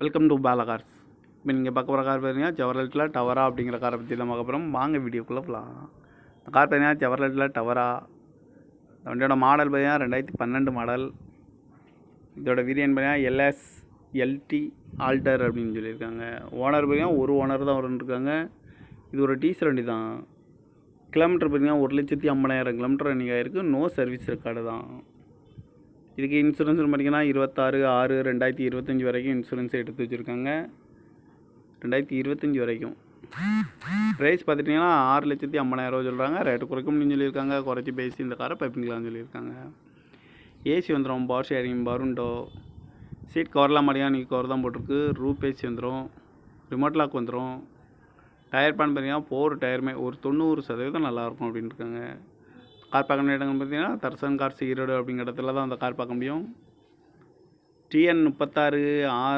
Welcome to Bala cars. இப்போ நீங்கள் பார்க்க போகிற கார் பார்த்தீங்கன்னா செவர்லெட்டில் டவரா அப்படிங்கிற காரை பற்றி தான் பார்க்க போகிறோம். வாங்க வீடியோக்குள்ளே போகலாம். இந்த கார் பார்த்தீங்கன்னா செவர்லெட்டில் டவரா. இந்த வண்டியோட மாடல் பார்த்தீங்கன்னா 2012 மாடல். இதோட வேரியன்ட் பார்த்தீங்கன்னா எல்எஸ் எல்டி ஆல்டர் அப்படின்னு சொல்லியிருக்காங்க. ஓனர் பார்த்தீங்கன்னா ஒரு ஓனர் தான் இருக்காங்க. இது ஒரு டீசல் வண்டி தான். கிலோமீட்டர் பார்த்தீங்கன்னா 1,50,000 கிலோமீட்டர் ரன்னிங் ஆகிருக்கு. நோ சர்வீஸ் ரெக்கார்டு தான். இதுக்கு இன்சூரன்ஸ் பார்த்தீங்கன்னா 26/6/2025 வரைக்கும் இன்சூரன்ஸ் எடுத்து வச்சுருக்காங்க. 2025 வரைக்கும். ப்ரைஸ் பார்த்துட்டிங்கன்னா 6,50,000 சொல்கிறாங்க. ரேட்டு குறைக்கும்னு சொல்லியிருக்காங்க. குறைச்சி பேசி இந்த காரை பைப்பிங்களான்னு சொல்லியிருக்காங்க. ஏசி வந்துடும், பவர் ஷேரிங், பருண்டோ, சீட் கவர்லாம் மாட்டிங்கன்னா நீங்கள் கவர் தான் போட்டிருக்கு. ரூப் ஏசி வந்துடும், ரிமோட் லாக் வந்துடும். டயர் பேன் பார்த்தீங்கன்னா 4 டயருமே ஒரு 90% நல்லாயிருக்கும் அப்படின்னு இருக்காங்க. கார் பார்க்க வேண்டிய இடங்கள் பார்த்தீங்கன்னா தர்சன் கார்ஸ் ஈரோடு அப்படிங்கிற இடத்துல தான் அந்த கார் பார்க்க முடியும். TN 36 6